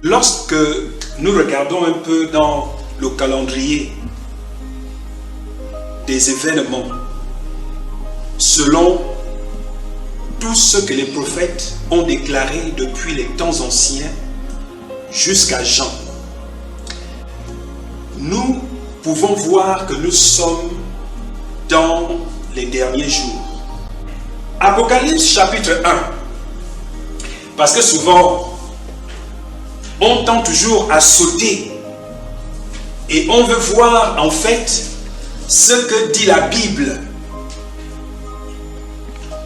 Lorsque nous regardons un peu dans le calendrier des événements, selon tout ce que les prophètes ont déclaré depuis les temps anciens jusqu'à Jean, nous pouvons voir que nous sommes dans les derniers jours. Apocalypse chapitre 1, parce que souvent on tend toujours à sauter et on veut voir en fait ce que dit la Bible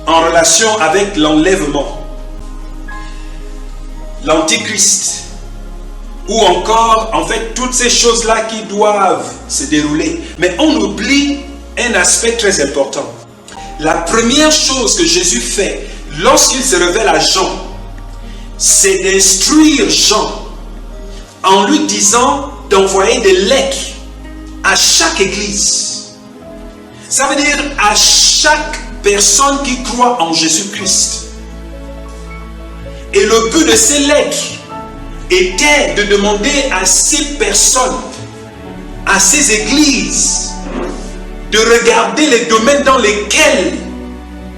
en relation avec l'enlèvement, l'antichrist, ou encore en fait toutes ces choses-là qui doivent se dérouler. Mais on oublie un aspect très important. La première chose que Jésus fait lorsqu'il se révèle à Jean, c'est d'instruire Jean en lui disant d'envoyer des lettres à chaque église. Ça veut dire à chaque personne qui croit en Jésus-Christ. Et le but de ces lettres était de demander à ces personnes, à ces églises, de regarder les domaines dans lesquels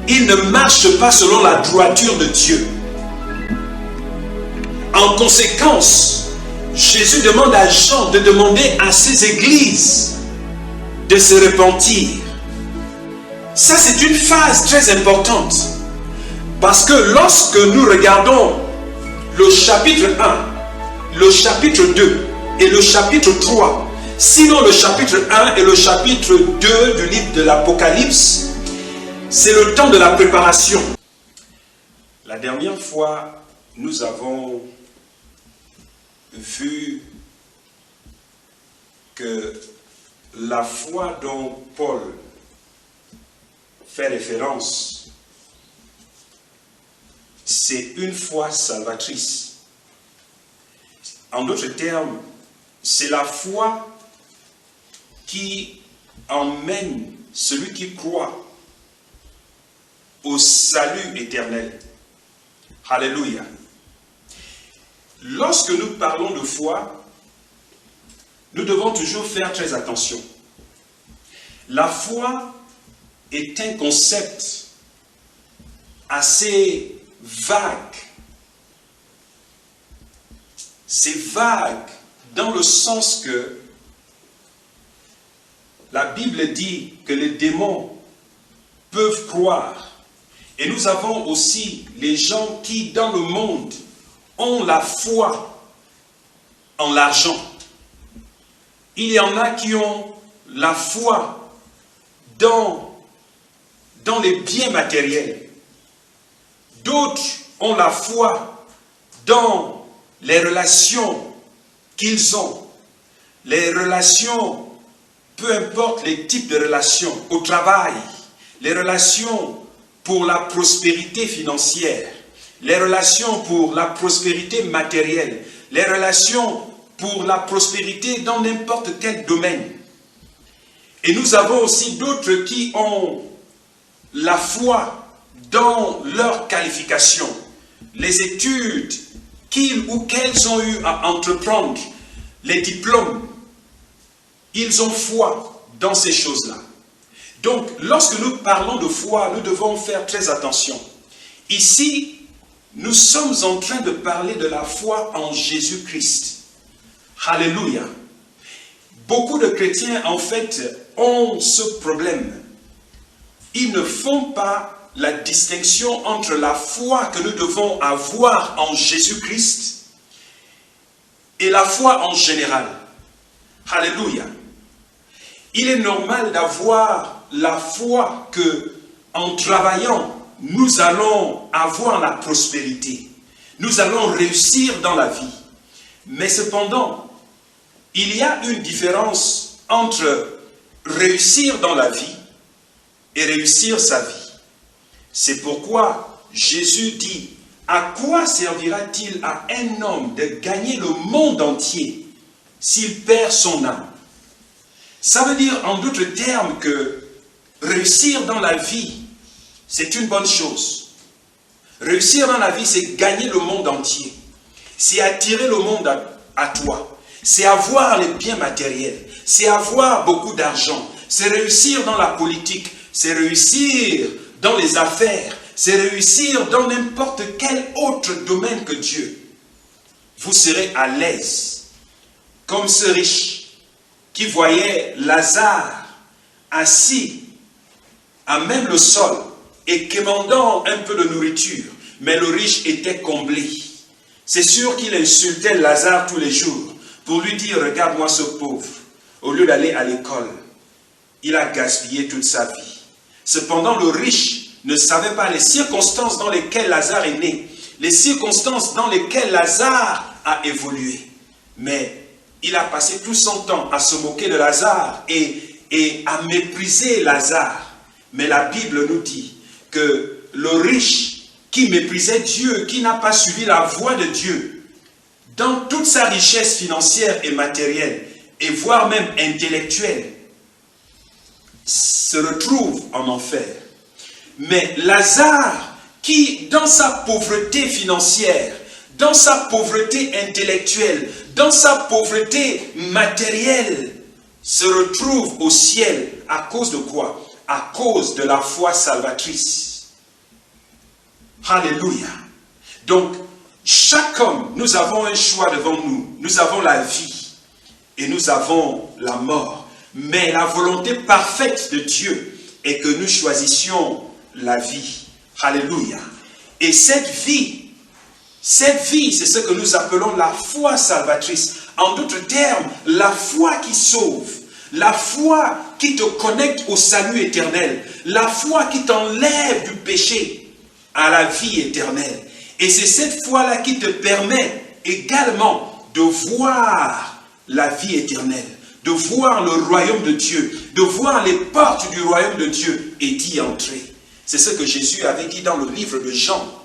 ils ne marchent pas selon la droiture de Dieu. En conséquence, Jésus demande à Jean de demander à ces églises de se repentir. Ça, c'est une phase très importante. Parce que lorsque nous regardons le chapitre 1, le chapitre 2 et le chapitre 3, sinon le chapitre 1 et le chapitre 2 du livre de l'Apocalypse, c'est le temps de la préparation. La dernière fois, nous avons vu que la foi dont Paul fait référence, c'est une foi salvatrice. En d'autres termes, c'est la foi qui emmène celui qui croit au salut éternel. Alléluia. Lorsque nous parlons de foi, nous devons toujours faire très attention. La foi est un concept assez vague. C'est vague dans le sens que la Bible dit que les démons peuvent croire. Et nous avons aussi les gens qui, dans le monde, ont la foi en l'argent. Il y en a qui ont la foi dans les biens matériels. D'autres ont la foi dans les relations qu'ils ont. Les relations, peu importe les types de relations, au travail, les relations pour la prospérité financière, les relations pour la prospérité matérielle, les relations pour la prospérité dans n'importe quel domaine. Et nous avons aussi d'autres qui ont la foi dans leurs qualifications, les études qu'ils ou qu'elles ont eu à entreprendre, les diplômes. Ils ont foi dans ces choses-là. Donc, lorsque nous parlons de foi, nous devons faire très attention. Ici, nous sommes en train de parler de la foi en Jésus-Christ. Alléluia. Beaucoup de chrétiens, en fait, ont ce problème. Ils ne font pas la distinction entre la foi que nous devons avoir en Jésus-Christ et la foi en général. Alléluia. Il est normal d'avoir la foi que, en travaillant, nous allons avoir la prospérité. Nous allons réussir dans la vie. Mais cependant, il y a une différence entre réussir dans la vie et réussir sa vie. C'est pourquoi Jésus dit, à quoi servira-t-il à un homme de gagner le monde entier s'il perd son âme? Ça veut dire en d'autres termes que réussir dans la vie, c'est une bonne chose. Réussir dans la vie, c'est gagner le monde entier. c'est attirer le monde à toi. C'est avoir les biens matériels. C'est avoir beaucoup d'argent. C'est réussir dans la politique. C'est réussir dans les affaires. C'est réussir dans n'importe quel autre domaine que Dieu. Vous serez à l'aise. Comme ce riche qui voyait Lazare assis à même le sol et quémandant un peu de nourriture. Mais le riche était comblé. C'est sûr qu'il insultait Lazare tous les jours pour lui dire, regarde-moi ce pauvre. Au lieu d'aller à l'école, il a gaspillé toute sa vie. Cependant, le riche ne savait pas les circonstances dans lesquelles Lazare est né, les circonstances dans lesquelles Lazare a évolué. Mais il a passé tout son temps à se moquer de Lazare et à mépriser Lazare. Mais la Bible nous dit que le riche qui méprisait Dieu, qui n'a pas suivi la voie de Dieu, dans toute sa richesse financière et matérielle, et voire même intellectuelle, se retrouve en enfer. Mais Lazare, qui dans sa pauvreté financière, dans sa pauvreté intellectuelle, dans sa pauvreté matérielle, se retrouve au ciel à cause de quoi? À cause de la foi salvatrice. Alléluia. Donc, chaque homme, nous avons un choix devant nous. Nous avons la vie et nous avons la mort. Mais la volonté parfaite de Dieu est que nous choisissions la vie. Alléluia. Et cette vie, c'est ce que nous appelons la foi salvatrice. En d'autres termes, la foi qui sauve. La foi qui te connecte au salut éternel. La foi qui t'enlève du péché à la vie éternelle. Et c'est cette foi-là qui te permet également de voir la vie éternelle, de voir le royaume de Dieu, de voir les portes du royaume de Dieu et d'y entrer. C'est ce que Jésus avait dit dans le livre de Jean.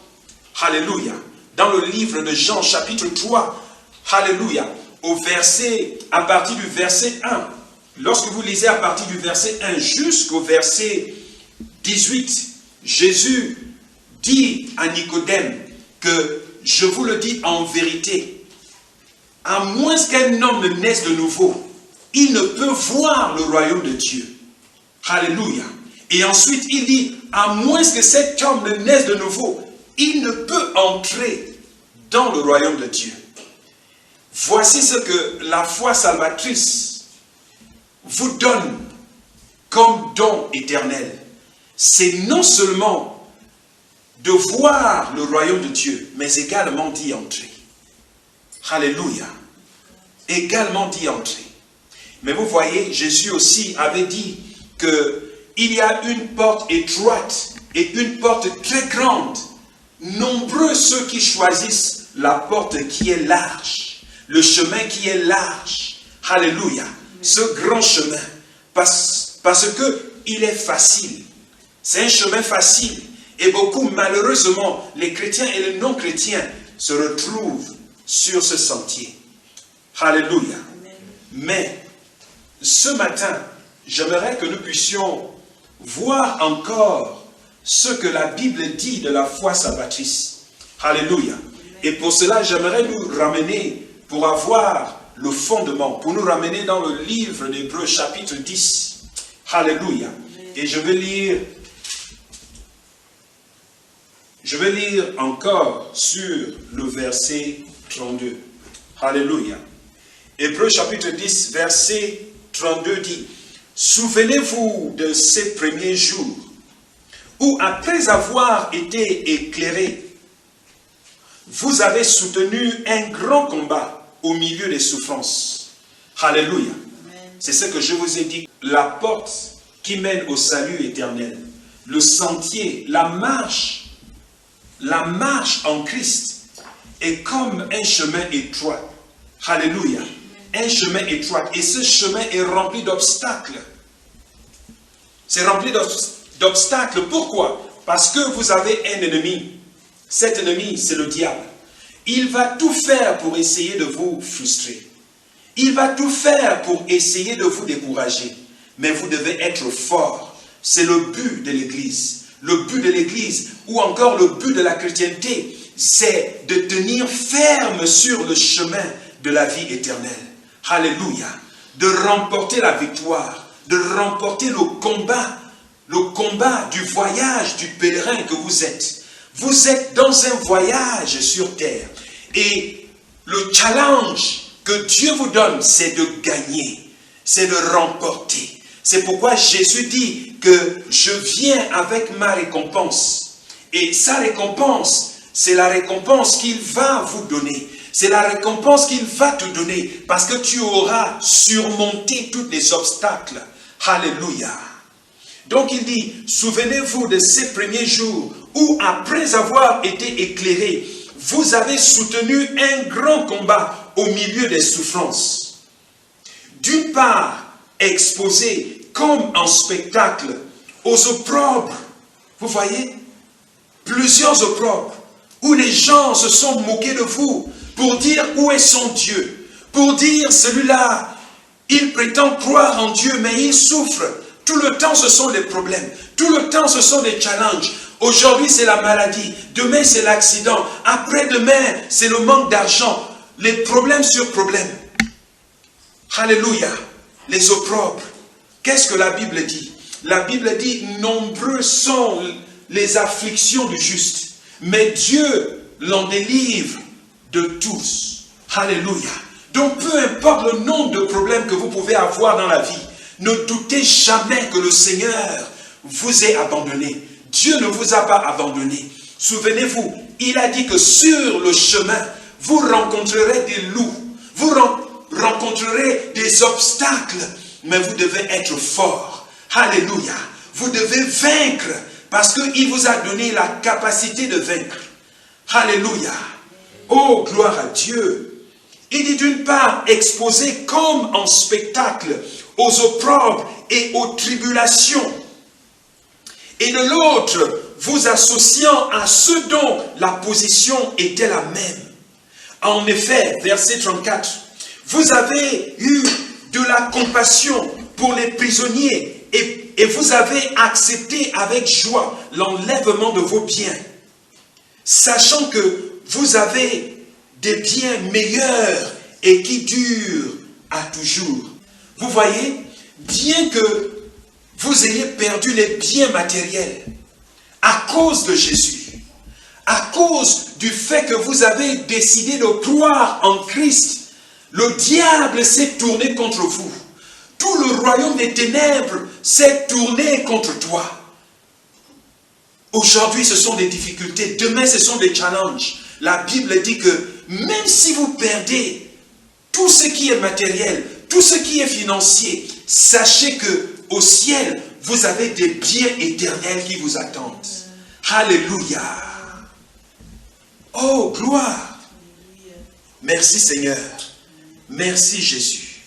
Alléluia. Dans le livre de Jean, chapitre 3. Alléluia. À partir du verset 1. Lorsque vous lisez à partir du verset 1 jusqu'au verset 18, Jésus dit à Nicodème que, je vous le dis en vérité, à moins qu'un homme ne naisse de nouveau, il ne peut voir le royaume de Dieu. Alléluia. Et ensuite, il dit, à moins que cet homme ne naisse de nouveau, il ne peut entrer dans le royaume de Dieu. Voici ce que la foi salvatrice vous donne comme don éternel. C'est non seulement de voir le royaume de Dieu, mais également d'y entrer. Alléluia. Également d'y entrer. Mais vous voyez, Jésus aussi avait dit qu'il y a une porte étroite et une porte très grande. Nombreux ceux qui choisissent la porte qui est large, le chemin qui est large. Alléluia. Ce grand chemin. Parce qu'il est facile. C'est un chemin facile. Et beaucoup, malheureusement, les chrétiens et les non-chrétiens se retrouvent sur ce sentier. Alléluia. Mais, ce matin, j'aimerais que nous puissions voir encore ce que la Bible dit de la foi salvatrice. Alléluia. Et pour cela, j'aimerais nous ramener, pour avoir le fondement, pour nous ramener dans le livre d'Hébreux chapitre 10. Alléluia. Et je vais lire encore sur le verset 32. Alléluia. Hébreux chapitre 10, verset 32 dit, « Souvenez-vous de ces premiers jours, où après avoir été éclairés, vous avez soutenu un grand combat au milieu des souffrances. » Alléluia. C'est ce que je vous ai dit. La porte qui mène au salut éternel, le sentier, la marche en Christ est comme un chemin étroit. Alléluia. Un chemin étroit. Et ce chemin est rempli d'obstacles. C'est rempli d'obstacles. Pourquoi? Parce que vous avez un ennemi. Cet ennemi, c'est le diable. Il va tout faire pour essayer de vous frustrer. Il va tout faire pour essayer de vous décourager. Mais vous devez être fort. C'est le but de l'Église. Le but de l'Église, ou encore le but de la chrétienté, c'est de tenir ferme sur le chemin de la vie éternelle. Alléluia. De remporter la victoire, de remporter le combat du voyage du pèlerin que vous êtes. Vous êtes dans un voyage sur terre. Et le challenge que Dieu vous donne, c'est de gagner, c'est de remporter. C'est pourquoi Jésus dit que je viens avec ma récompense. Et sa récompense, c'est la récompense qu'il va vous donner. C'est la récompense qu'il va te donner parce que tu auras surmonté tous les obstacles. Alléluia. Donc il dit, souvenez-vous de ces premiers jours où après avoir été éclairés, vous avez soutenu un grand combat au milieu des souffrances. D'une part, exposé comme en spectacle aux opprobres. Vous voyez, plusieurs opprobres où les gens se sont moqués de vous pour dire où est son Dieu, pour dire celui-là, il prétend croire en Dieu mais il souffre. Tout le temps ce sont des problèmes, tout le temps ce sont des challenges. Aujourd'hui c'est la maladie, demain c'est l'accident, après-demain c'est le manque d'argent, les problèmes sur problèmes. Alléluia, les opprobres. Qu'est-ce que la Bible dit? La Bible dit, nombreux sont les afflictions du juste, mais Dieu l'en délivre de tous. Alléluia. Donc peu importe le nombre de problèmes que vous pouvez avoir dans la vie, ne doutez jamais que le Seigneur vous ait abandonné. Dieu ne vous a pas abandonné. Souvenez-vous, il a dit que sur le chemin, vous rencontrerez des loups, vous rencontrerez des obstacles, mais vous devez être fort. Alléluia. Vous devez vaincre parce qu'il vous a donné la capacité de vaincre. Alléluia. Oh, gloire à Dieu. Il dit d'une part, exposé comme en spectacle aux opprobres et aux tribulations. Et de l'autre, vous associant à ceux dont la position était la même. En effet, verset 34, vous avez eu de la compassion pour les prisonniers et vous avez accepté avec joie l'enlèvement de vos biens, sachant que vous avez des biens meilleurs et qui durent à toujours. Vous voyez, bien que vous ayez perdu les biens matériels à cause de Jésus, à cause du fait que vous avez décidé de croire en Christ, le diable s'est tourné contre vous. Tout le royaume des ténèbres s'est tourné contre toi. Aujourd'hui, ce sont des difficultés. Demain, ce sont des challenges. La Bible dit que même si vous perdez tout ce qui est matériel, tout ce qui est financier, sachez que au ciel, vous avez des biens éternels qui vous attendent. Alléluia. Oh, gloire. Merci Seigneur. Merci Jésus.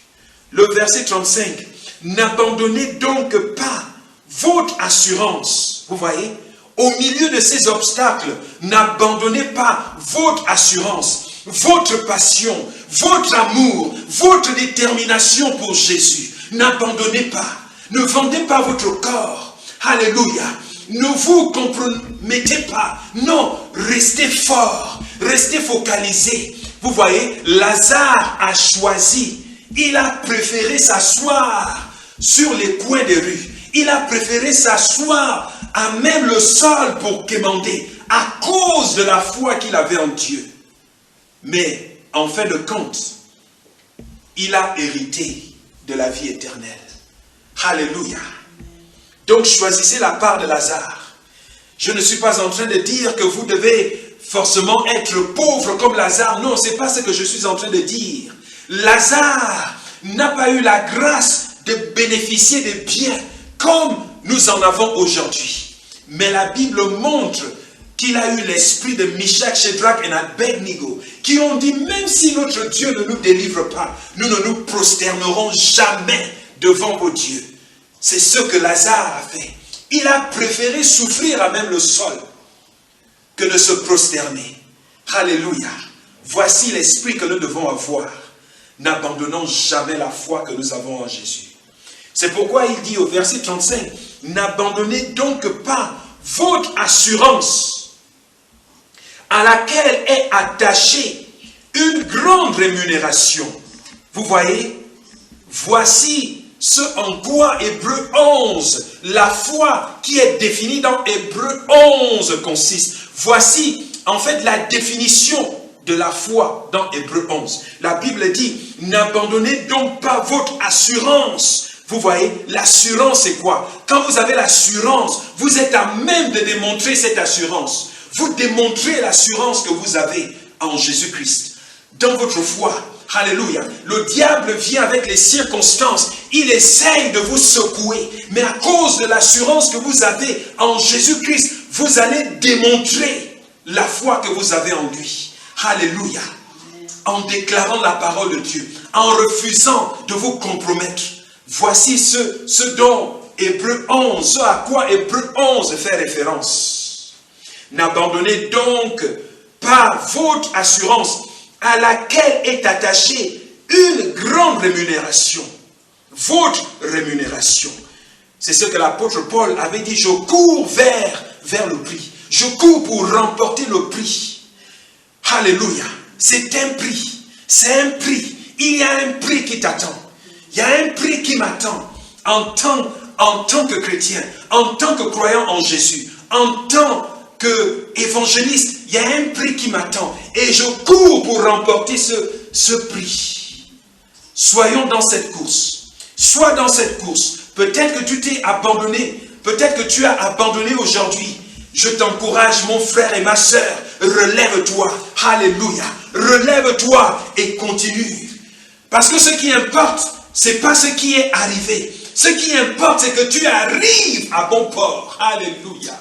Le verset 35. N'abandonnez donc pas votre assurance. Vous voyez, au milieu de ces obstacles, n'abandonnez pas votre assurance, votre passion, votre amour, votre détermination pour Jésus. N'abandonnez pas. Ne vendez pas votre corps. Alléluia. Ne vous compromettez pas. Non, restez fort. Restez focalisé. Vous voyez, Lazare a choisi. Il a préféré s'asseoir sur les coins des rues. Il a préféré s'asseoir à même le sol pour quémander à cause de la foi qu'il avait en Dieu. Mais en fin de compte, il a hérité de la vie éternelle. Alléluia. Donc choisissez la part de Lazare. Je ne suis pas en train de dire que vous devez forcément être pauvre comme Lazare. Non, ce n'est pas ce que je suis en train de dire. Lazare n'a pas eu la grâce de bénéficier des biens comme nous en avons aujourd'hui. Mais la Bible montre qu'il a eu l'esprit de Meshach, Shadrach et Abednego, qui ont dit, même si notre Dieu ne nous délivre pas, nous ne nous prosternerons jamais devant vos dieux. C'est ce que Lazare a fait. Il a préféré souffrir à même le sol que de se prosterner. Alléluia. Voici l'esprit que nous devons avoir. N'abandonnons jamais la foi que nous avons en Jésus. C'est pourquoi il dit au verset 35, n'abandonnez donc pas votre assurance à laquelle est attachée une grande rémunération. Vous voyez, voici ce en quoi Hébreux 11, la foi qui est définie dans Hébreux 11 consiste. Voici en fait la définition de la foi dans Hébreux 11. La Bible dit, n'abandonnez donc pas votre assurance. Vous voyez, l'assurance c'est quoi? Quand vous avez l'assurance, vous êtes à même de démontrer cette assurance. Vous démontrez l'assurance que vous avez en Jésus-Christ. Dans votre foi, alléluia, le diable vient avec les circonstances. Il essaye de vous secouer. Mais à cause de l'assurance que vous avez en Jésus-Christ, vous allez démontrer la foi que vous avez en lui. Alléluia. En déclarant la parole de Dieu, en refusant de vous compromettre. Voici ce dont Hébreux 11, ce à quoi Hébreux 11 fait référence. N'abandonnez donc pas votre assurance à laquelle est attachée une grande rémunération. Votre rémunération. C'est ce que l'apôtre Paul avait dit, je cours vers le prix. Je cours pour remporter le prix. Alléluia. C'est un prix. C'est un prix. Il y a un prix qui t'attend. Il y a un prix qui m'attend en tant que chrétien, en tant que croyant en Jésus, en tant qu'évangéliste. Il y a un prix qui m'attend et je cours pour remporter ce prix. Soyons dans cette course. Sois dans cette course. Peut-être que tu t'es abandonné. Peut-être que tu as abandonné aujourd'hui. Je t'encourage, mon frère et ma sœur. Relève-toi. Alléluia. Relève-toi et continue. Parce que ce qui importe, c'est pas ce qui est arrivé. Ce qui importe, c'est que tu arrives à bon port. Alléluia.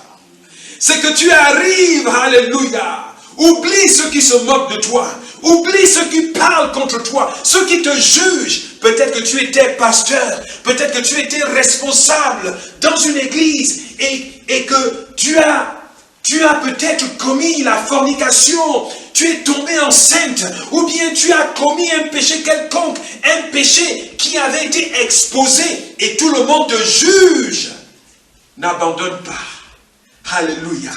C'est que tu arrives, alléluia. Oublie ceux qui se moquent de toi. Oublie ceux qui parlent contre toi. Ceux qui te jugent. Peut-être que tu étais pasteur. Peut-être que tu étais responsable dans une église. Et que tu as peut-être commis la fornication. Tu es tombé enceinte. Ou bien tu as commis un péché quelconque. Un péché qui avait été exposé. Et tout le monde te juge. N'abandonne pas. Alléluia.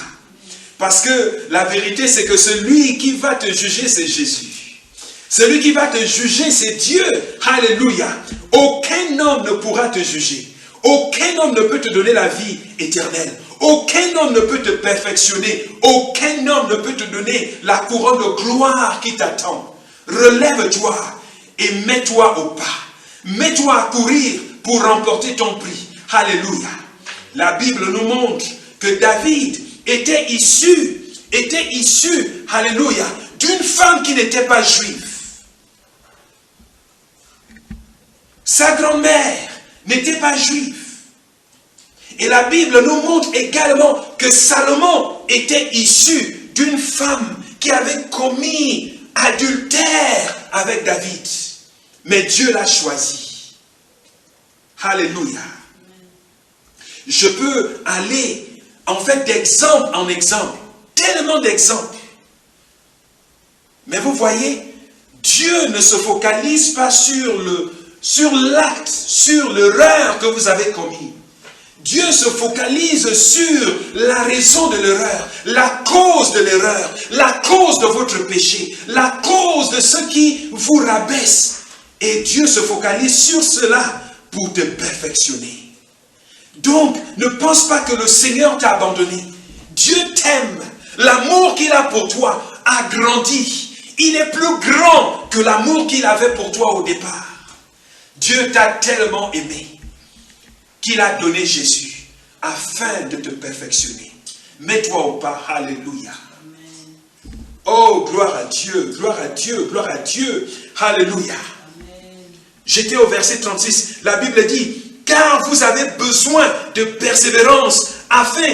Parce que la vérité, c'est que celui qui va te juger, c'est Jésus. Celui qui va te juger, c'est Dieu. Alléluia. Aucun homme ne pourra te juger. Aucun homme ne peut te donner la vie éternelle. Aucun homme ne peut te perfectionner. Aucun homme ne peut te donner la couronne de gloire qui t'attend. Relève-toi et mets-toi au pas. Mets-toi à courir pour remporter ton prix. Alléluia. La Bible nous montre que David était issu, alléluia, d'une femme qui n'était pas juive. Sa grand-mère n'était pas juive. Et la Bible nous montre également que Salomon était issu d'une femme qui avait commis adultère avec David. Mais Dieu l'a choisi. Alléluia. Je peux aller en fait d'exemple en exemple, tellement d'exemples. Mais vous voyez, Dieu ne se focalise pas sur l'acte, sur l'erreur que vous avez commis. Dieu se focalise sur la raison de l'erreur, la cause de l'erreur, la cause de votre péché, la cause de ce qui vous rabaisse. Et Dieu se focalise sur cela pour te perfectionner. Donc, ne pense pas que le Seigneur t'a abandonné. Dieu t'aime. L'amour qu'il a pour toi a grandi. Il est plus grand que l'amour qu'il avait pour toi au départ. Dieu t'a tellement aimé qu'il a donné Jésus afin de te perfectionner. Mets-toi au pas. Alléluia. Oh, gloire à Dieu, gloire à Dieu, gloire à Dieu. Alléluia. J'étais au verset 36. La Bible dit, car vous avez besoin de persévérance afin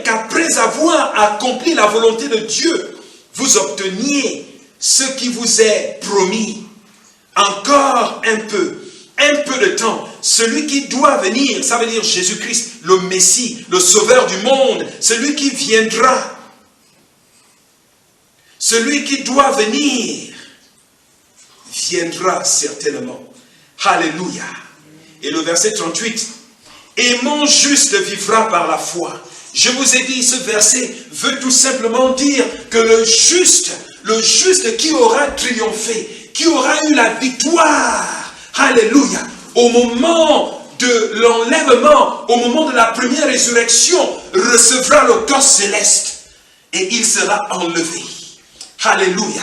qu'après avoir accompli la volonté de Dieu, vous obteniez ce qui vous est promis. Encore un peu de temps. Celui qui doit venir, ça veut dire Jésus-Christ, le Messie, le Sauveur du monde, celui qui viendra. Celui qui doit venir, viendra certainement. Alléluia. Et le verset 38, et mon juste vivra par la foi. Je vous ai dit, ce verset veut tout simplement dire que le juste qui aura triomphé, qui aura eu la victoire, alléluia, au moment de l'enlèvement, au moment de la première résurrection, recevra le corps céleste et il sera enlevé. Alléluia.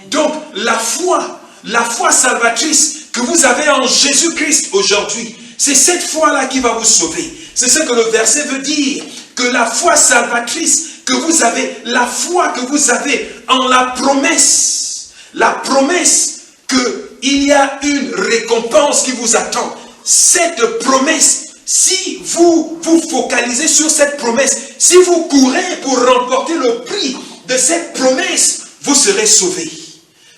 Donc la foi salvatrice que vous avez en Jésus-Christ aujourd'hui, c'est cette foi-là qui va vous sauver. C'est ce que le verset veut dire, que la foi salvatrice que vous avez, la foi que vous avez en la promesse qu'il y a une récompense qui vous attend. Cette promesse, si vous vous focalisez sur cette promesse, si vous courez pour remporter le prix de cette promesse, vous serez sauvés.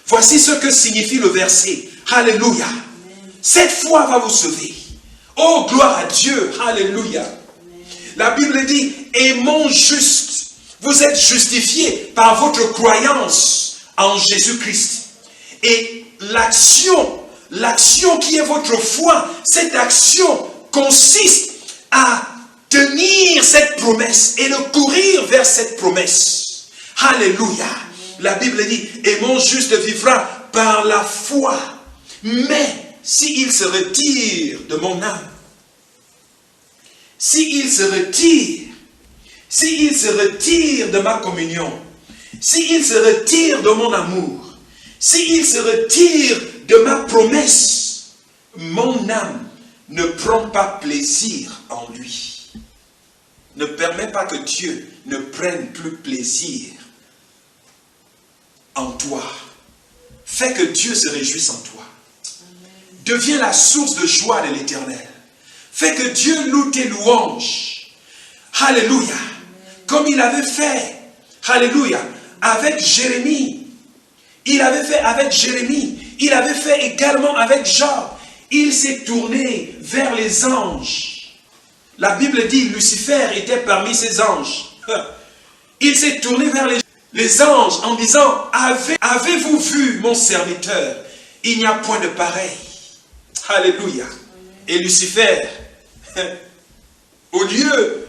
Voici ce que signifie le verset. Alléluia. Cette foi va vous sauver. Oh, gloire à Dieu. Alléluia. La Bible dit, aimons juste. Vous êtes justifiés par votre croyance en Jésus-Christ. Et l'action qui est votre foi, cette action consiste à tenir cette promesse et de courir vers cette promesse. Alléluia. La Bible dit, et mon juste vivra par la foi. Mais s'il se retire de mon âme, s'il se retire de ma communion, s'il se retire de mon amour, s'il se retire de ma promesse, mon âme ne prend pas plaisir en lui. Ne permet pas que Dieu ne prenne plus plaisir en toi. Fais que Dieu se réjouisse en toi. Deviens la source de joie de l'Éternel. Fais que Dieu loue tes louanges. Alléluia. Comme il avait fait, alléluia, avec Jérémie. Il avait fait avec Jérémie. Il avait fait également avec Job. Il s'est tourné vers les anges. La Bible dit Lucifer était parmi ces anges. Il s'est tourné vers les anges en disant, avez-vous vu mon serviteur? Il n'y a point de pareil. Alléluia. Et Lucifer, au lieu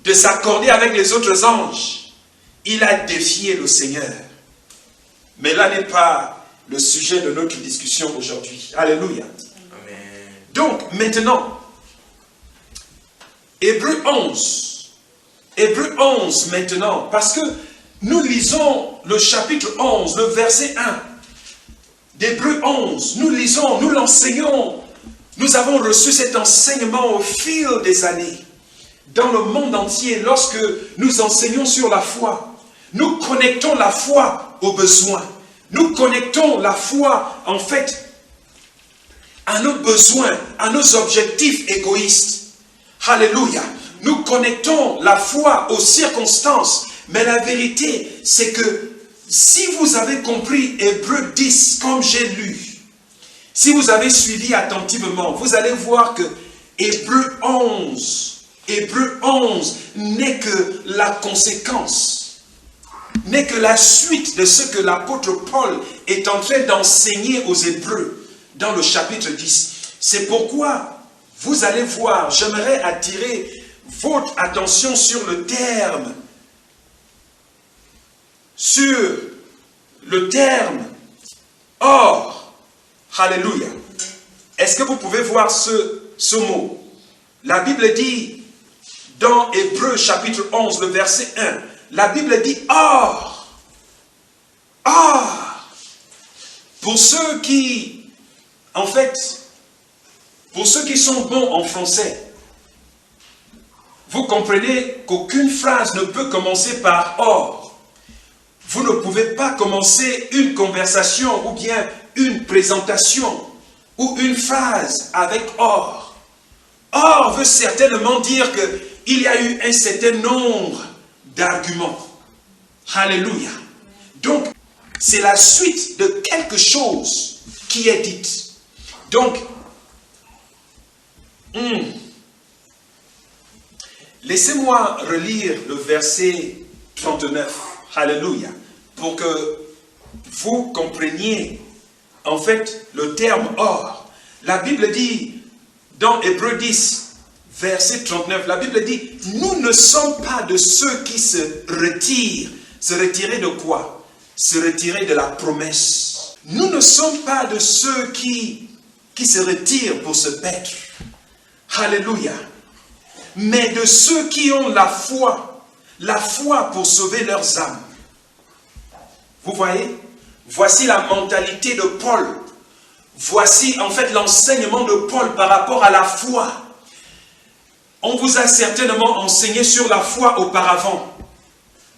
de s'accorder avec les autres anges, il a défié le Seigneur. Mais là n'est pas le sujet de notre discussion aujourd'hui. Alléluia. Amen. Donc, maintenant, Hébreux 11. Hébreux 11 maintenant, parce que nous lisons le chapitre 11, le verset 1 d'Hébreux 11. Nous lisons, nous l'enseignons. Nous avons reçu cet enseignement au fil des années. Dans le monde entier, lorsque nous enseignons sur la foi, nous connectons la foi aux besoins. Nous connectons la foi, en fait, à nos besoins, à nos objectifs égoïstes. Alléluia. Nous connectons la foi aux circonstances. Mais la vérité, c'est que si vous avez compris Hébreux 10, comme j'ai lu, si vous avez suivi attentivement, vous allez voir que Hébreux 11 n'est que la conséquence, n'est que la suite de ce que l'apôtre Paul est en train d'enseigner aux Hébreux dans le chapitre 10. C'est pourquoi vous allez voir, j'aimerais attirer votre attention sur le terme or. Alléluia. Est-ce que vous pouvez voir ce mot? La Bible dit dans Hébreux chapitre 11, le verset 1, la Bible dit or. Or. Pour ceux qui, en fait, pour ceux qui sont bons en français, vous comprenez qu'aucune phrase ne peut commencer par or. Vous ne pouvez pas commencer une conversation ou bien une présentation ou une phrase avec or. Or veut certainement dire qu'il y a eu un certain nombre d'arguments. Alléluia. Donc, c'est la suite de quelque chose qui est dite. Donc, laissez-moi relire le verset 39. Alléluia. Pour que vous compreniez, en fait, le terme or. La Bible dit, dans Hébreux 10, verset 39, la Bible dit, nous ne sommes pas de ceux qui se retirent. Se retirer de quoi? Se retirer de la promesse. Nous ne sommes pas de ceux qui se retirent pour se perdre. Alléluia. Mais de ceux qui ont la foi pour sauver leurs âmes. Vous voyez? Voici la mentalité de Paul. Voici en fait l'enseignement de Paul par rapport à la foi. On vous a certainement enseigné sur la foi auparavant.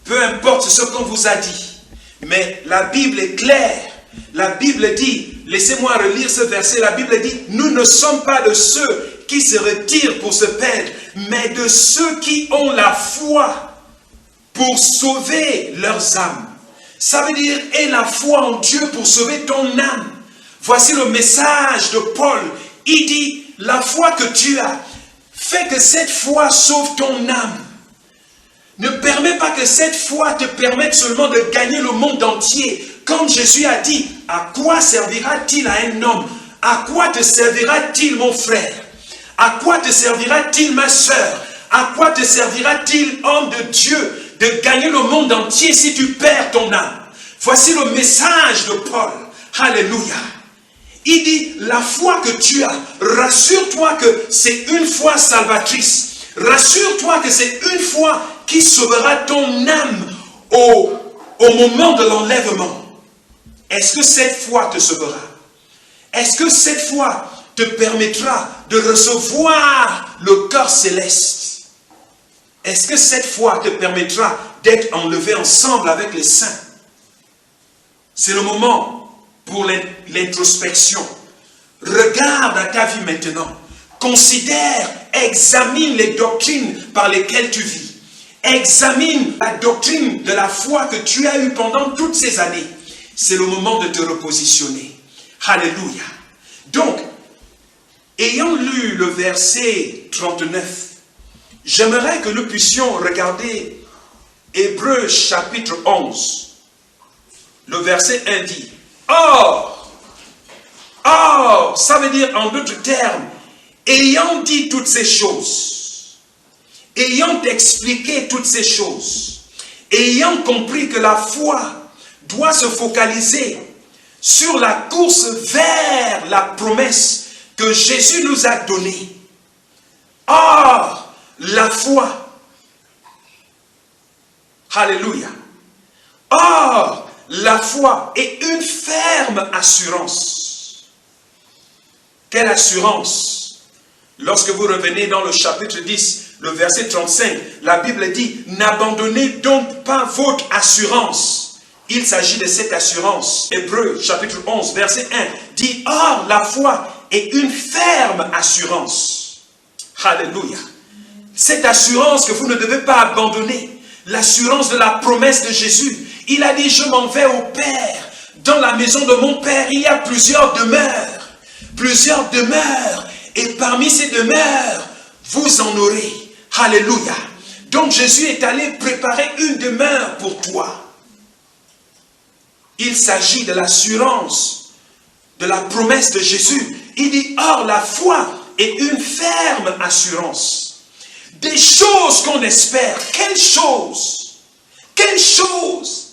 Peu importe ce qu'on vous a dit. Mais la Bible est claire. La Bible dit, laissez-moi relire ce verset, la Bible dit, nous ne sommes pas de ceux qui se retirent pour se perdre, mais de ceux qui ont la foi pour sauver leurs âmes. Ça veut dire, aie la foi en Dieu pour sauver ton âme. Voici le message de Paul. Il dit, la foi que tu as, fait que cette foi sauve ton âme. Ne permets pas que cette foi te permette seulement de gagner le monde entier. Comme Jésus a dit, à quoi servira-t-il à un homme? À quoi te servira-t-il mon frère? À quoi te servira-t-il ma soeur? À quoi te servira-t-il, homme de Dieu, de gagner le monde entier si tu perds ton âme? Voici le message de Paul. Alléluia. Il dit, la foi que tu as, rassure-toi que c'est une foi salvatrice. Rassure-toi que c'est une foi qui sauvera ton âme au moment de l'enlèvement. Est-ce que cette foi te sauvera? Est-ce que cette foi te permettra de recevoir le corps céleste? Est-ce que cette foi te permettra d'être enlevé ensemble avec les saints? C'est le moment pour l'introspection. Regarde à ta vie maintenant. Considère, examine les doctrines par lesquelles tu vis. Examine la doctrine de la foi que tu as eue pendant toutes ces années. C'est le moment de te repositionner. Alléluia. Donc, ayant lu le verset 39, j'aimerais que nous puissions regarder Hébreux chapitre 11. Le verset 1 dit, Or, ça veut dire en d'autres termes, ayant dit toutes ces choses, ayant expliqué toutes ces choses, ayant compris que la foi doit se focaliser sur la course vers la promesse que Jésus nous a donnée. Or, la foi, alléluia, or, la foi est une ferme assurance. Quelle assurance? Lorsque vous revenez dans le chapitre 10, le verset 35, la Bible dit, n'abandonnez donc pas votre assurance. Il s'agit de cette assurance. Hébreux chapitre 11, verset 1, dit, or la foi est une ferme assurance. Alléluia. Cette assurance que vous ne devez pas abandonner, l'assurance de la promesse de Jésus. Il a dit, je m'en vais au Père. Dans la maison de mon Père, il y a plusieurs demeures. Plusieurs demeures. Et parmi ces demeures, vous en aurez. Alléluia. Donc Jésus est allé préparer une demeure pour toi. Il s'agit de l'assurance, de la promesse de Jésus. Il dit, or la foi est une ferme assurance. Des choses qu'on espère. Quelles choses? Quelles choses?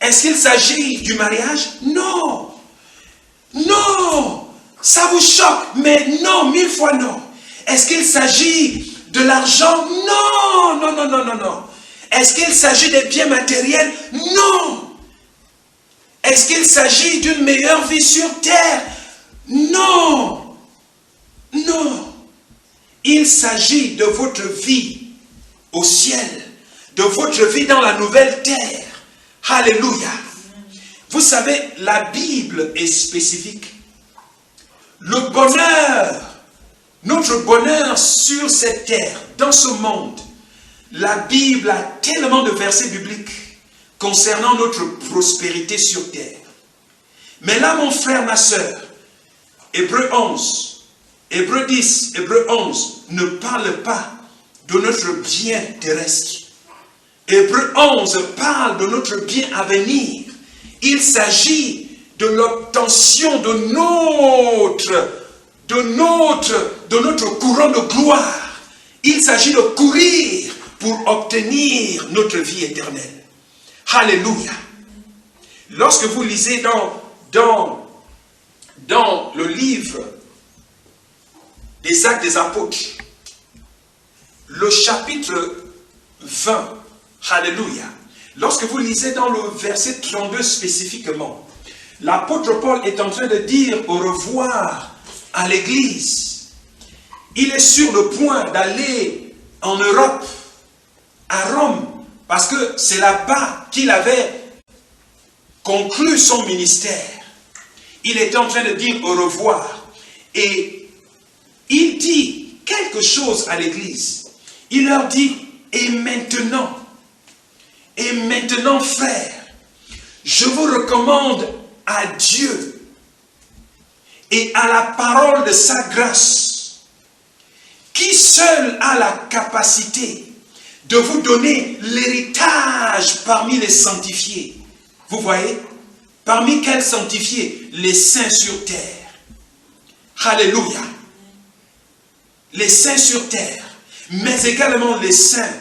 Est-ce qu'il s'agit du mariage? Non. Non. Ça vous choque, mais non, 1000 fois non. Est-ce qu'il s'agit de l'argent? Non, non, non, non, non, non. Est-ce qu'il s'agit des biens matériels? Non. Est-ce qu'il s'agit d'une meilleure vie sur terre? Non. Non. Il s'agit de votre vie au ciel, de votre vie dans la nouvelle terre. Alléluia. Vous savez, la Bible est spécifique. Le bonheur, notre bonheur sur cette terre, dans ce monde, la Bible a tellement de versets bibliques concernant notre prospérité sur terre. Mais là, mon frère, ma soeur, Hébreux 11, Hébreux 10, Hébreux 11 ne parle pas de notre bien terrestre. Hébreux 11 parle de notre bien à venir. Il s'agit de l'obtention de notre couronne de gloire. Il s'agit de courir pour obtenir notre vie éternelle. Alléluia. Lorsque vous lisez dans le livre des Actes des Apôtres, le chapitre 20, Alléluia. Lorsque vous lisez dans le verset 32 spécifiquement, l'apôtre Paul est en train de dire au revoir à l'Église. Il est sur le point d'aller en Europe, à Rome, parce que c'est là-bas qu'il avait conclu son ministère. Il est en train de dire au revoir. Et il dit quelque chose à l'Église. Il leur dit, et maintenant, frères, je vous recommande à Dieu et à la parole de sa grâce, qui seul a la capacité de vous donner l'héritage parmi les sanctifiés. Vous voyez? Parmi quels sanctifiés? Les saints sur terre. Alléluia. Les saints sur terre, mais également les saints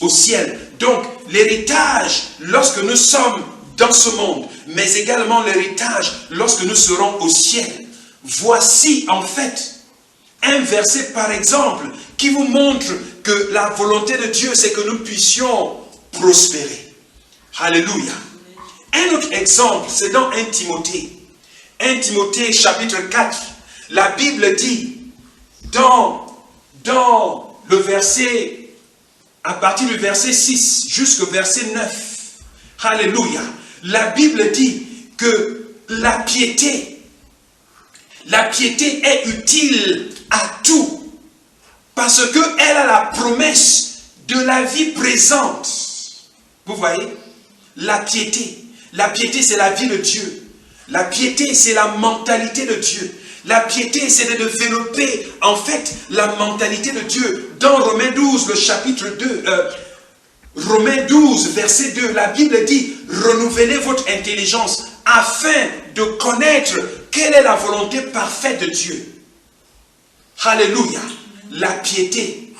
au ciel. Donc, l'héritage lorsque nous sommes dans ce monde, mais également l'héritage lorsque nous serons au ciel. Voici en fait un verset par exemple qui vous montre que la volonté de Dieu c'est que nous puissions prospérer. Alléluia. Un autre exemple c'est dans 1 Timothée. 1 Timothée chapitre 4. La Bible dit dans le verset, à partir du verset 6 jusqu'au verset 9. Alléluia. La Bible dit que la piété est utile à tout parce qu'elle a la promesse de la vie présente. Vous voyez? La piété c'est la vie de Dieu. La piété c'est la mentalité de Dieu. La piété c'est de développer en fait la mentalité de Dieu. Dans Romains 12, le chapitre 2, Romains 12, verset 2, la Bible dit « Renouvelez votre intelligence afin de connaître quelle est la volonté parfaite de Dieu. » Alléluia. La piété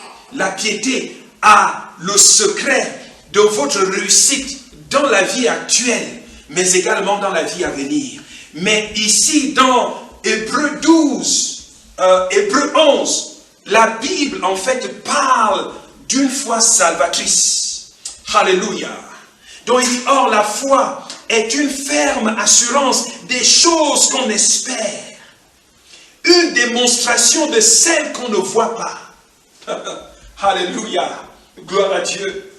a le secret de votre réussite dans la vie actuelle, mais également dans la vie à venir. Mais ici, dans Hébreux 11, la Bible en fait parle d'une foi salvatrice. Alléluia. Donc il dit, or la foi est une ferme assurance des choses qu'on espère. Une démonstration de celles qu'on ne voit pas. Alléluia. Gloire à Dieu.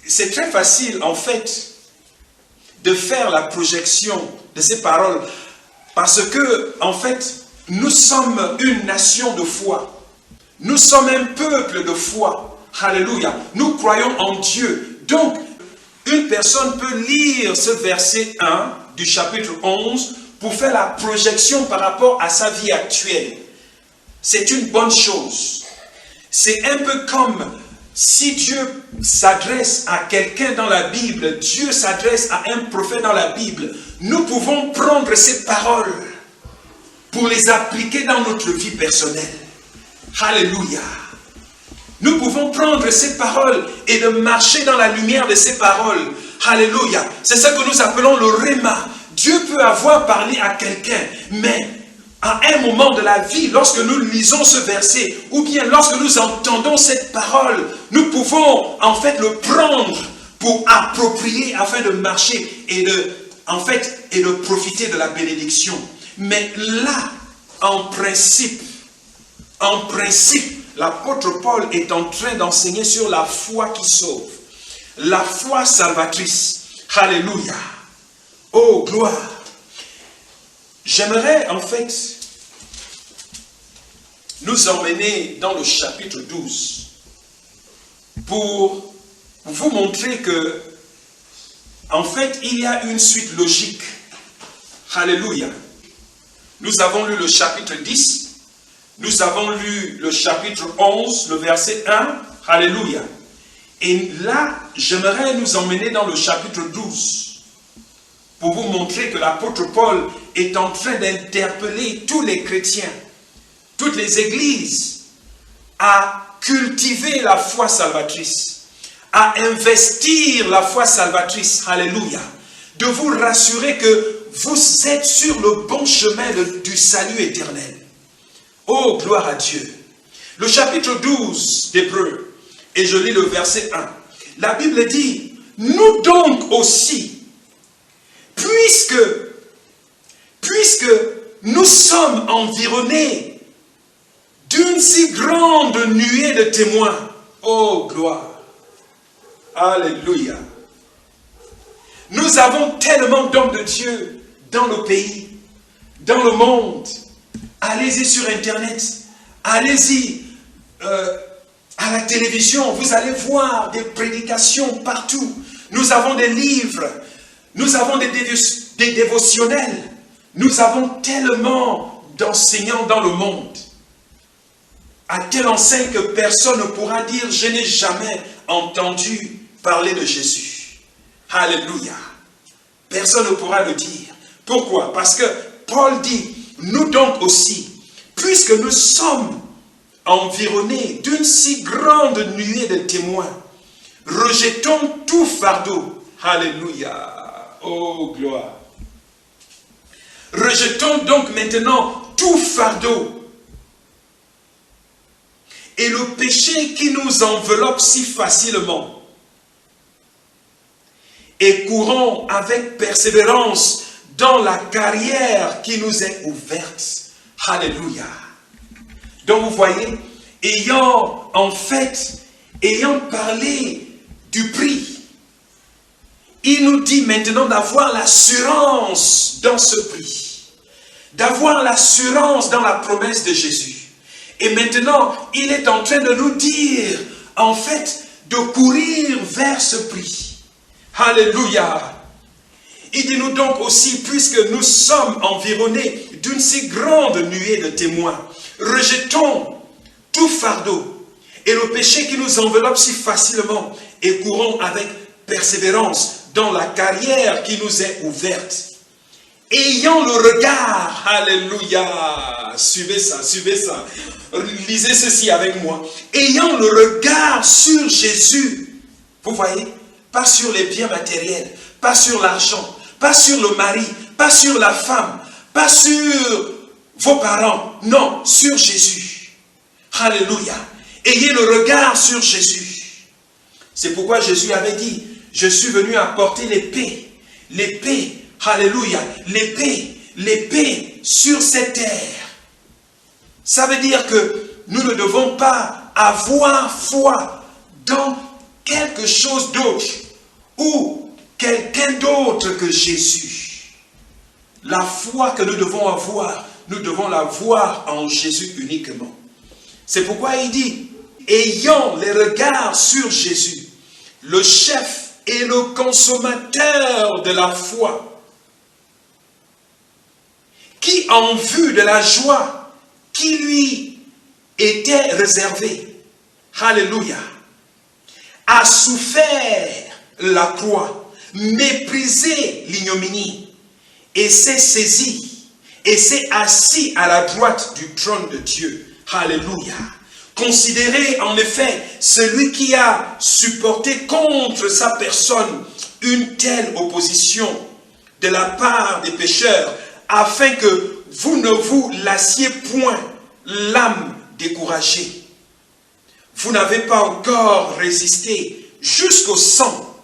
C'est très facile en fait de faire la projection de ces paroles parce que en fait nous sommes une nation de foi. Nous sommes un peuple de foi. Alléluia. Nous croyons en Dieu. Donc, une personne peut lire ce verset 1 du chapitre 11 pour faire la projection par rapport à sa vie actuelle. C'est une bonne chose. C'est un peu comme si Dieu s'adresse à quelqu'un dans la Bible, Dieu s'adresse à un prophète dans la Bible. Nous pouvons prendre ces paroles pour les appliquer dans notre vie personnelle. Alléluia. Nous pouvons prendre ces paroles et de marcher dans la lumière de ces paroles. Alléluia. C'est ça que nous appelons le réma. Dieu peut avoir parlé à quelqu'un, mais à un moment de la vie, lorsque nous lisons ce verset, ou bien lorsque nous entendons cette parole, nous pouvons en fait le prendre pour approprier afin de marcher et de profiter de la bénédiction. Mais là, en principe, l'apôtre Paul est en train d'enseigner sur la foi qui sauve. La foi salvatrice. Alléluia. Oh, gloire. J'aimerais en fait nous emmener dans le chapitre 12 pour vous montrer que en fait il y a une suite logique. Alléluia. Nous avons lu le chapitre 10. Nous avons lu le chapitre 11, le verset 1. pour vous montrer que l'apôtre Paul est en train d'interpeller tous les chrétiens, toutes les églises, à cultiver la foi salvatrice, à investir la foi salvatrice, alléluia, de vous rassurer que vous êtes sur le bon chemin du salut éternel. Oh, gloire à Dieu. Le chapitre 12 d'Hébreux, et je lis le verset 1. La Bible dit, nous donc aussi, puisque nous sommes environnés d'une si grande nuée de témoins. Oh, gloire. Alléluia. Nous avons tellement d'hommes de Dieu dans le pays, dans le monde. Allez-y sur Internet, allez-y à la télévision, vous allez voir des prédications partout. Nous avons des livres, nous avons des dévotionnels, nous avons tellement d'enseignants dans le monde. À telle enseigne que personne ne pourra dire « Je n'ai jamais entendu parler de Jésus ». Alléluia. Personne ne pourra le dire. Pourquoi? Parce que Paul dit « Nous donc aussi, puisque nous sommes environnés d'une si grande nuée de témoins, rejetons tout fardeau. » Alléluia. Oh, gloire. Rejetons donc maintenant tout fardeau et le péché qui nous enveloppe si facilement, et courons avec persévérance dans la carrière qui nous est ouverte. Alléluia. Donc vous voyez, ayant parlé du prix, il nous dit maintenant d'avoir l'assurance dans ce prix, d'avoir l'assurance dans la promesse de Jésus. Et maintenant, il est en train de nous dire, en fait, de courir vers ce prix. Alléluia. Il dit nous donc aussi, puisque nous sommes environnés d'une si grande nuée de témoins, rejetons tout fardeau et le péché qui nous enveloppe si facilement et courons avec persévérance dans la carrière qui nous est ouverte. Ayant le regard, alléluia, suivez ça, lisez ceci avec moi. Ayant le regard sur Jésus, vous voyez, pas sur les biens matériels, pas sur l'argent, pas sur le mari, pas sur la femme, pas sur vos parents, non, sur Jésus. Alléluia. Ayez le regard sur Jésus. C'est pourquoi Jésus avait dit, je suis venu apporter l'épée, alléluia, l'épée sur cette terre. Ça veut dire que nous ne devons pas avoir foi dans quelque chose d'autre ou quelqu'un d'autre que Jésus. La foi que nous devons avoir, nous devons l'avoir en Jésus uniquement. C'est pourquoi il dit, ayant les regards sur Jésus, le chef et le consommateur de la foi, qui en vue de la joie qui lui était réservée, alléluia, a souffert la croix, méprisé l'ignominie, et s'est saisi, et s'est assis à la droite du trône de Dieu. Alléluia. Considérez en effet celui qui a supporté contre sa personne une telle opposition de la part des pécheurs, afin que vous ne vous lassiez point l'âme découragée. Vous n'avez pas encore résisté jusqu'au sang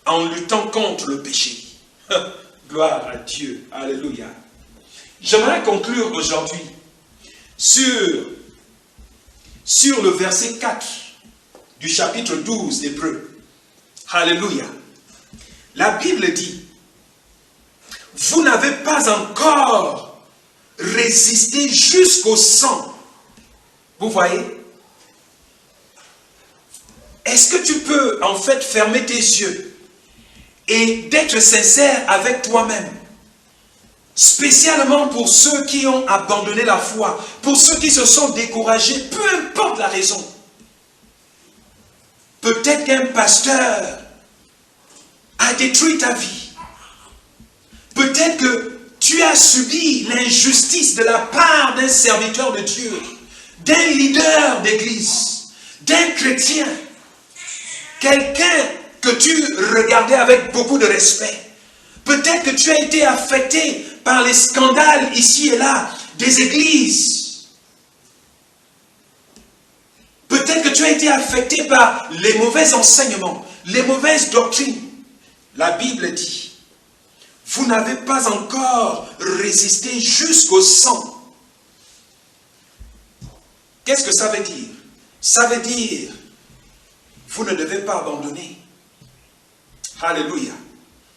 en luttant contre le péché. Gloire à Dieu. Alléluia. J'aimerais conclure aujourd'hui sur le verset 4 du chapitre 12 d'Hébreux. Alléluia. La Bible dit, vous n'avez pas encore résisté jusqu'au sang. Vous voyez? Est-ce que tu peux en fait fermer tes yeux et d'être sincère avec toi-même? Spécialement pour ceux qui ont abandonné la foi, pour ceux qui se sont découragés, peu importe la raison. Peut-être qu'un pasteur a détruit ta vie. Peut-être que tu as subi l'injustice de la part d'un serviteur de Dieu, d'un leader d'église, d'un chrétien, quelqu'un que tu regardais avec beaucoup de respect. Peut-être que tu as été affecté par les scandales ici et là des églises. Peut-être que tu as été affecté par les mauvais enseignements, les mauvaises doctrines. La Bible dit, vous n'avez pas encore résisté jusqu'au sang. Qu'est-ce que ça veut dire? Ça veut dire, vous ne devez pas abandonner. Alléluia.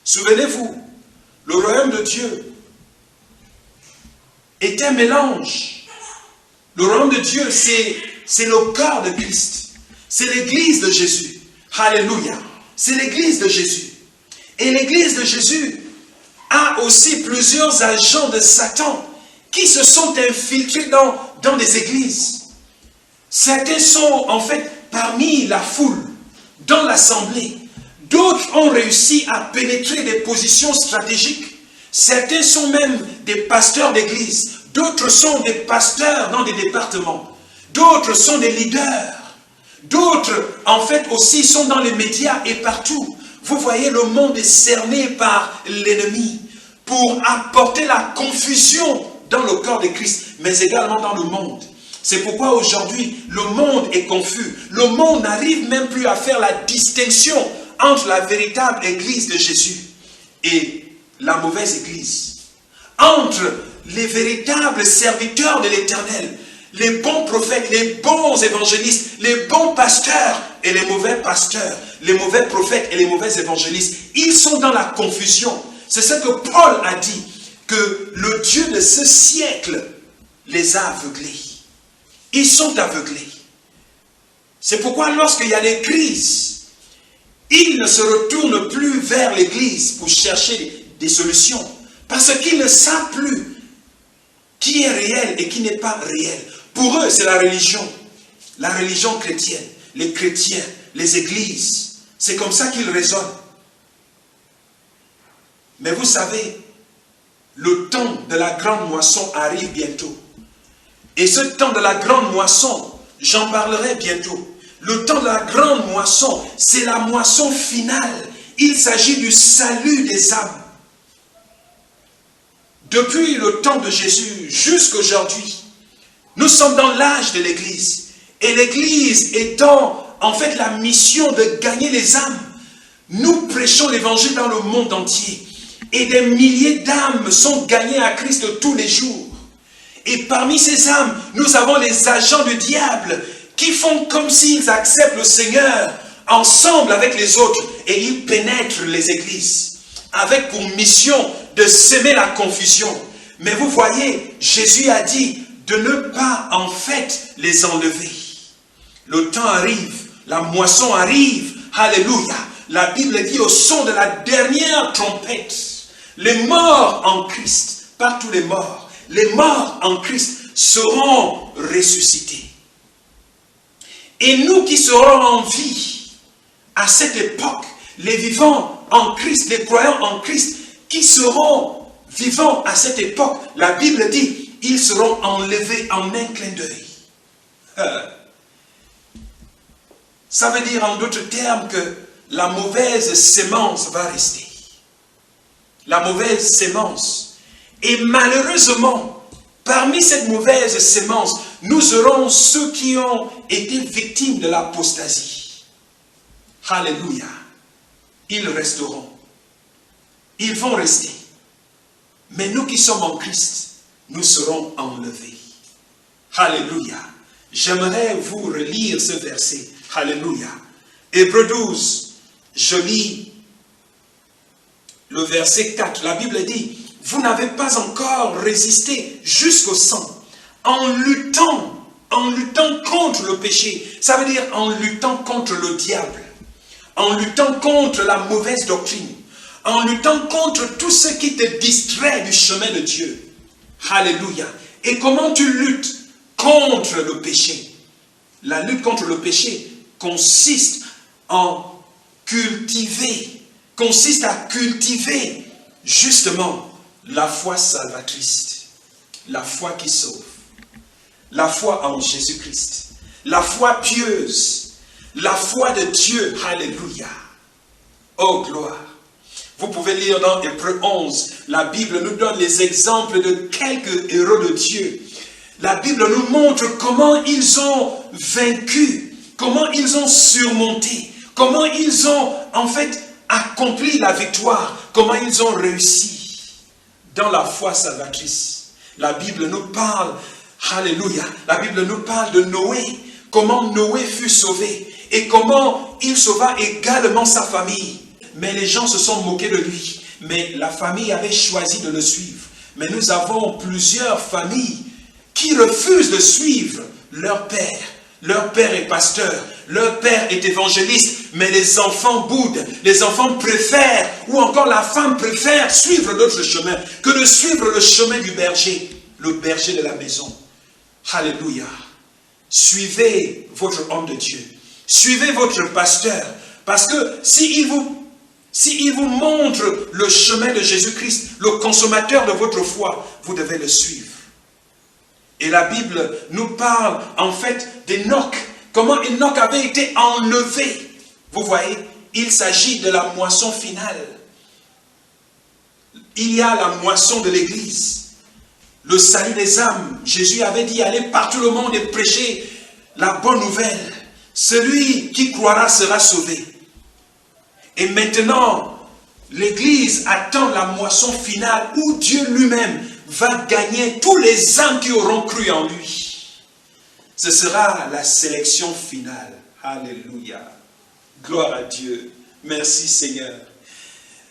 Souvenez-vous, le royaume de Dieu est un mélange. Le royaume de Dieu, c'est le corps de Christ. C'est l'église de Jésus. Alléluia. C'est l'église de Jésus. Et l'église de Jésus a aussi plusieurs agents de Satan qui se sont infiltrés dans des églises. Certains sont en fait parmi la foule, dans l'assemblée. D'autres ont réussi à pénétrer des positions stratégiques. Certains sont même des pasteurs d'église. D'autres sont des pasteurs dans des départements. D'autres sont des leaders. D'autres, en fait, aussi sont dans les médias et partout. Vous voyez, le monde est cerné par l'ennemi pour apporter la confusion dans le corps de Christ, mais également dans le monde. C'est pourquoi aujourd'hui, le monde est confus. Le monde n'arrive même plus à faire la distinction entre la véritable église de Jésus et la mauvaise église. Entre les véritables serviteurs de l'Éternel, les bons prophètes, les bons évangélistes, les bons pasteurs et les mauvais pasteurs, les mauvais prophètes et les mauvais évangélistes. Ils sont dans la confusion. C'est ce que Paul a dit, que le Dieu de ce siècle les a aveuglés. Ils sont aveuglés. C'est pourquoi lorsqu'il y a des crises, ils ne se retournent plus vers l'église pour chercher des solutions. Parce qu'ils ne savent plus qui est réel et qui n'est pas réel. Pour eux, c'est la religion chrétienne, les chrétiens, les églises. C'est comme ça qu'ils raisonnent. Mais vous savez, le temps de la grande moisson arrive bientôt. Et ce temps de la grande moisson, j'en parlerai bientôt. Le temps de la grande moisson, c'est la moisson finale. Il s'agit du salut des âmes. Depuis le temps de Jésus jusqu'à aujourd'hui, nous sommes dans l'âge de l'Église. Et l'Église étant en fait la mission de gagner les âmes, nous prêchons l'Évangile dans le monde entier. Et des milliers d'âmes sont gagnées à Christ tous les jours. Et parmi ces âmes, nous avons les agents du diable qui font comme s'ils acceptent le Seigneur ensemble avec les autres. Et ils pénètrent les églises avec pour mission de semer la confusion. Mais vous voyez, Jésus a dit de ne pas en fait les enlever. Le temps arrive, la moisson arrive, alléluia. La Bible dit au son de la dernière trompette, les morts en Christ, pas tous les morts en Christ seront ressuscités. Et nous qui serons en vie à cette époque, les vivants en Christ, les croyants en Christ, qui seront vivants à cette époque, la Bible dit, ils seront enlevés en un clin d'œil. Ça veut dire en d'autres termes que la mauvaise sémence va rester. La mauvaise sémence. Et malheureusement, parmi cette mauvaise sémence, nous aurons ceux qui ont été victimes de l'apostasie. Alléluia. Ils resteront. Ils vont rester. Mais nous qui sommes en Christ, nous serons enlevés. Alléluia. J'aimerais vous relire ce verset. Alléluia. Hébreux 12, je lis le verset 4. La Bible dit, vous n'avez pas encore résisté jusqu'au sang en luttant contre le péché. Ça veut dire en luttant contre le diable, en luttant contre la mauvaise doctrine, en luttant contre tout ce qui te distrait du chemin de Dieu. Alléluia. Et comment tu luttes contre le péché? La lutte contre le péché consiste à cultiver justement la foi salvatrice, la foi qui sauve, la foi en Jésus-Christ, la foi pieuse, la foi de Dieu. Alléluia. Oh, gloire. Vous pouvez lire dans Hébreux 11, la Bible nous donne les exemples de quelques héros de Dieu. La Bible nous montre comment ils ont vaincu, comment ils ont surmonté, comment ils ont en fait accompli la victoire, comment ils ont réussi dans la foi salvatrice. La Bible nous parle, alléluia, la Bible nous parle de Noé, comment Noé fut sauvé et comment il sauva également sa famille. Mais les gens se sont moqués de lui. Mais la famille avait choisi de le suivre. Mais nous avons plusieurs familles qui refusent de suivre leur père. Leur père est pasteur, leur père est évangéliste, mais les enfants boudent, les enfants préfèrent, ou encore la femme préfère suivre d'autres chemins que de suivre le chemin du berger, le berger de la maison. Alléluia. Suivez votre homme de Dieu, suivez votre pasteur, parce que s'il vous montre le chemin de Jésus-Christ, le consommateur de votre foi, vous devez le suivre. Et la Bible nous parle en fait d'Enoch, comment Enoch avait été enlevé. Vous voyez, il s'agit de la moisson finale. Il y a la moisson de l'Église, le salut des âmes. Jésus avait dit, allez par tout le monde et prêcher la bonne nouvelle. Celui qui croira sera sauvé. Et maintenant, l'Église attend la moisson finale où Dieu lui-même va gagner tous les âmes qui auront cru en lui. Ce sera la sélection finale. Alléluia. Gloire à Dieu. Merci Seigneur.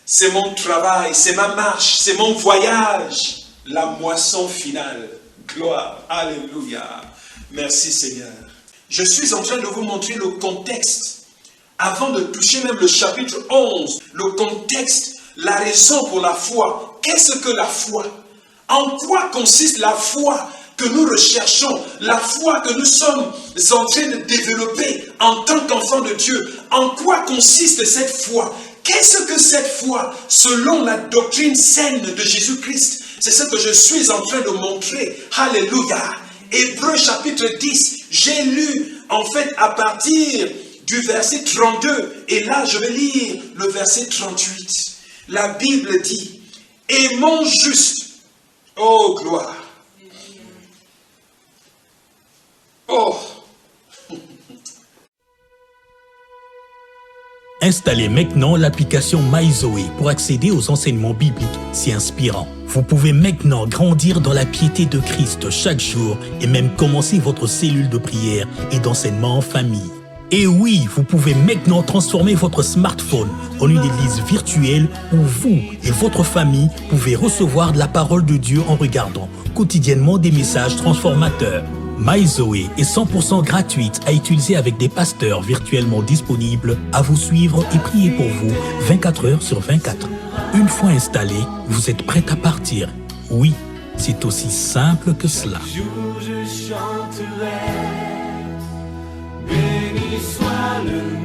C'est mon travail, c'est ma marche, c'est mon voyage. La moisson finale. Gloire. Alléluia. Merci Seigneur. Je suis en train de vous montrer le contexte. Avant de toucher même le chapitre 11, le contexte, la raison pour la foi. Qu'est-ce que la foi? En quoi consiste la foi que nous recherchons, la foi que nous sommes en train de développer en tant qu'enfants de Dieu? En quoi consiste cette foi? Qu'est-ce que cette foi selon la doctrine saine de Jésus-Christ? C'est ce que je suis en train de montrer. Alléluia. Hébreux chapitre 10, j'ai lu en fait à partir du verset 32 et là je vais lire le verset 38. La Bible dit, aimons juste. Oh, gloire. Oh. Installez maintenant l'application MyZoé pour accéder aux enseignements bibliques si inspirants. Vous pouvez maintenant grandir dans la piété de Christ chaque jour et même commencer votre cellule de prière et d'enseignement en famille. Et oui, vous pouvez maintenant transformer votre smartphone en une église virtuelle où vous et votre famille pouvez recevoir de la parole de Dieu en regardant quotidiennement des messages transformateurs. MyZoé est 100% gratuite à utiliser avec des pasteurs virtuellement disponibles à vous suivre et prier pour vous 24 heures sur 24. Une fois installé, vous êtes prêt à partir. Oui, c'est aussi simple que cela. Béni soit le nom.